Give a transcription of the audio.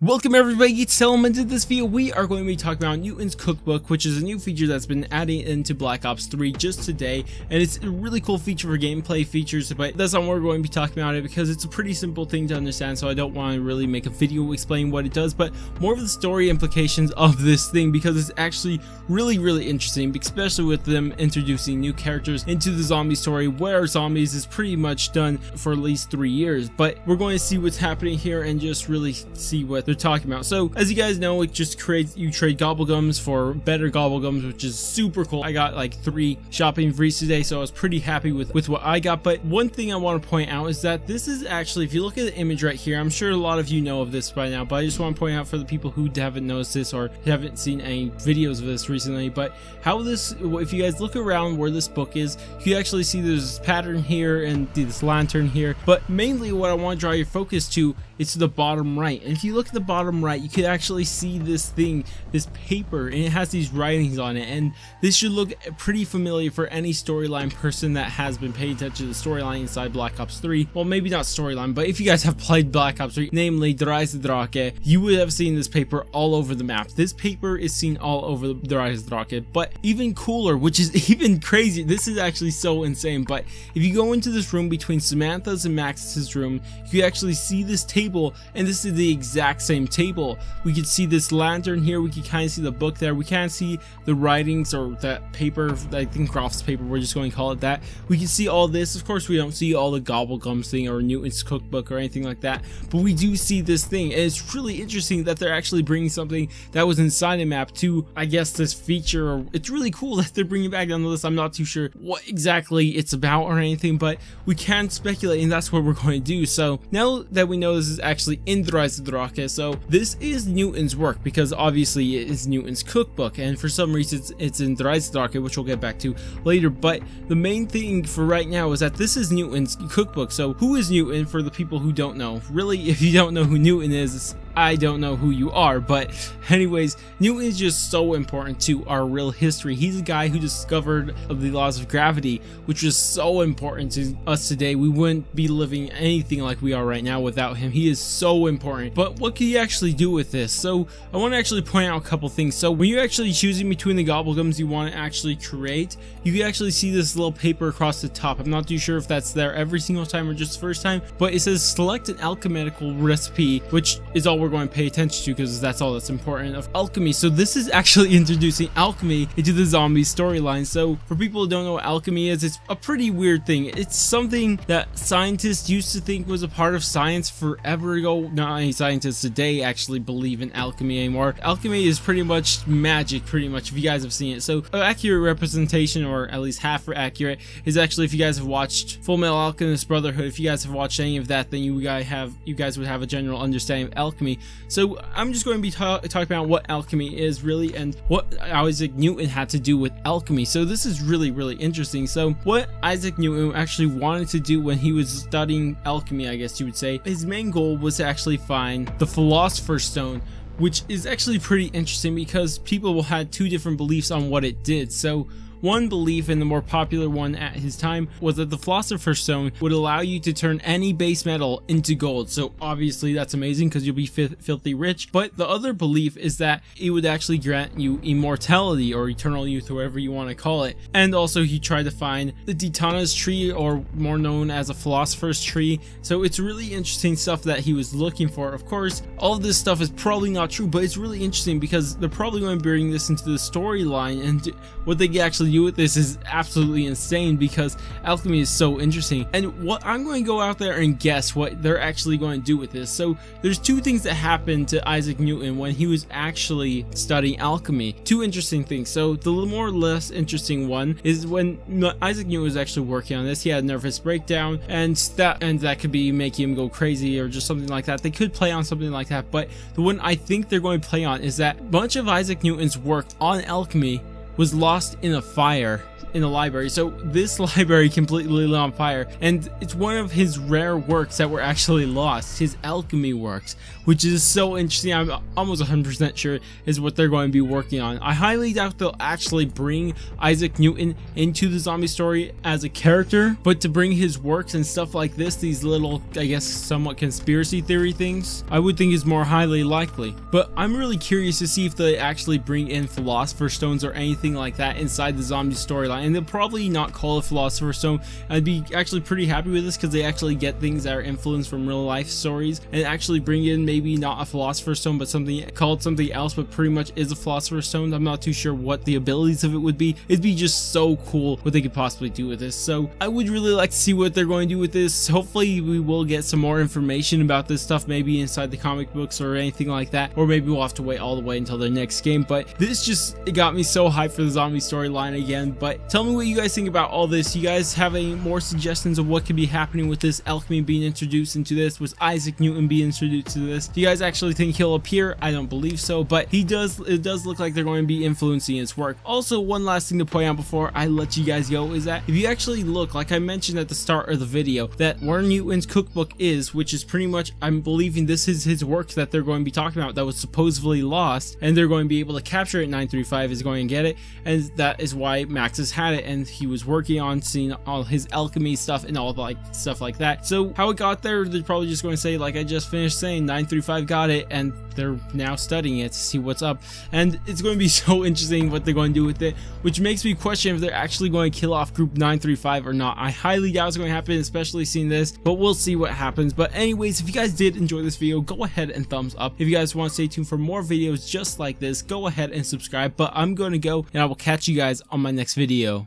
Welcome everybody, it's Element. In this video we are going to be talking about Newton's Cookbook, which is a new feature that's been added into Black Ops 3 just today, and it's a really cool feature for gameplay features, but that's not what we're going to be talking about it because it's a pretty simple thing to understand, so I don't want to really make a video explaining what it does, but more of the story implications of this thing because it's actually really interesting, especially with them introducing new characters into the zombie story where zombies is pretty much done for at least 3 years, but we're going to see what's happening here and just really see what they're talking about. So as you guys know, it just creates, you trade gobblegums for better gobblegums, which is super cool. I got like 3 shopping frees today, so I was pretty happy with what I got. But one thing I want to point out is that this is actually, if you look at the image right here, I'm sure a lot of you know of this by now, but I just want to point out for the people who haven't noticed this or haven't seen any videos of this recently, but how this, if you guys look around where this book is, you actually see there's this pattern here and this lantern here, but mainly what I want to draw your focus to is to the bottom right. And if you look at the bottom right, you can actually see this thing, this paper, and it has these writings on it, and this should look pretty familiar for any storyline person that has been paying attention to the storyline inside Black Ops 3. Well, maybe not storyline, but if you guys have played Black Ops 3, namely The Rise of the Drake, you would have seen this paper all over the map. This paper is seen all over the Rise of the Drake, but even cooler, which is even crazy, this is actually so insane, but if you go into this room between Samantha's and Max's room, you can actually see this table, and this is the exact same table. We can see this lantern here, we can kind of see the book there, we can't see the writings or that paper, I think Groff's paper, we're just going to call it that. We can see all this. Of course we don't see all the gobblegums thing or Newton's Cookbook or anything like that, but we do see this thing, and it's really interesting that they're actually bringing something that was inside a map to, I guess, this feature. Or it's really cool that they're bringing it back on the list. I'm not too sure what exactly it's about or anything, but we can speculate, and that's what we're going to do. So now that we know this is actually in the Rise of the Drake, so this is Newton's work because obviously it is Newton's Cookbook, and for some reason it's in the Rise of the Drake, which we'll get back to later. But the main thing for right now is that this is Newton's Cookbook. So who is Newton, for the people who don't know? Really, if you don't know who Newton is, I don't know who you are, but anyways, Newton is just so important to our real history. He's a guy who discovered the laws of gravity, which is so important to us today. We wouldn't be living anything like we are right now without him. He is so important. But what can you actually do with this? So I want to actually point out a couple things. So when you're actually choosing between the gobblegums you want to actually create, you can actually see this little paper across the top. I'm not too sure if that's there every single time or just the first time, but it says select an alchemical recipe, which is all we're going to pay attention to because that's all that's important of alchemy. So this is actually introducing alchemy into the zombie storyline. So for people who don't know what alchemy is, it's a pretty weird thing. It's something that scientists used to think was a part of science forever ago. Not any scientists today actually believe in alchemy anymore. Alchemy is pretty much magic, pretty much, if you guys have seen it. So an accurate representation, or at least half accurate, is actually, if you guys have watched Full Metal Alchemist Brotherhood, if you guys have watched any of that, then you guys would have a general understanding of alchemy. So I'm just going to be talking about what alchemy is really and what Isaac Newton had to do with alchemy. So this is really interesting. So what Isaac Newton actually wanted to do when he was studying alchemy, I guess you would say, his main goal was to actually find the Philosopher's Stone, which is actually pretty interesting because people had 2 different beliefs on what it did. So one belief, and the more popular one at his time, was that the Philosopher's Stone would allow you to turn any base metal into gold. So obviously that's amazing because you'll be filthy rich. But the other belief is that it would actually grant you immortality or eternal youth, whatever you want to call it. And also he tried to find the Ditana's tree, or more known as a philosopher's tree. So it's really interesting stuff that he was looking for. Of course, all of this stuff is probably not true, but it's really interesting because they're probably going to bring this into the storyline, and what they actually do with this is absolutely insane because alchemy is so interesting. And what I'm going to go out there and guess what they're actually going to do with this. So there's 2 things that happened to Isaac Newton when he was actually studying alchemy. 2 interesting things. So the more or less interesting one is when Isaac Newton was actually working on this, he had a nervous breakdown, and that could be making him go crazy or just something like that. They could play on something like that, but the one I think they're going to play on is that a bunch of Isaac Newton's work on alchemy was lost in a fire in the library. So this library completely lit on fire, and it's one of his rare works that were actually lost, his alchemy works, which is so interesting. I'm almost 100% sure is what they're going to be working on. I highly doubt they'll actually bring Isaac Newton into the zombie story as a character, but to bring his works and stuff like this, these little, I guess, somewhat conspiracy theory things, I would think is more highly likely. But I'm really curious to see if they actually bring in Philosopher's Stones or anything like that inside the zombie storyline, and they'll probably not call it Philosopher's Stone. I'd be actually pretty happy with this because they actually get things that are influenced from real life stories and actually bring in maybe not a Philosopher's Stone but something called something else, but pretty much is a Philosopher's Stone. I'm not too sure what the abilities of it would be. It'd be just so cool what they could possibly do with this. So I would really like to see what they're going to do with this. Hopefully we will get some more information about this stuff, maybe inside the comic books or anything like that, or maybe we'll have to wait all the way until the next game. But this just, it got me so hyped for the zombie storyline again. But tell me what you guys think about all this. You guys have any more suggestions of what could be happening with this Alchemy being introduced into this? Was Isaac Newton being introduced to this? Do you guys actually think he'll appear? I don't believe so, but it does look like they're going to be influencing his work. Also, one last thing to point out before I let you guys go is that if you actually look, like I mentioned at the start of the video, that where Newton's cookbook is, which is pretty much, I'm believing this is his work that they're going to be talking about that was supposedly lost, and they're going to be able to capture it. 935 is going to get it, and that is why Max has had it, and he was working on seeing all his alchemy stuff and all like stuff like that. So how it got there, they're probably just going to say, like I just finished saying, 935 got it, and they're now studying it to see what's up. And it's going to be so interesting what they're going to do with it, which makes me question if they're actually going to kill off group 935 or not. I highly doubt it's going to happen, especially seeing this, but we'll see what happens. But anyways, if you guys did enjoy this video, go ahead and thumbs up. If you guys want to stay tuned for more videos just like this, go ahead and subscribe. But I'm going to go, and I will catch you guys on my next video.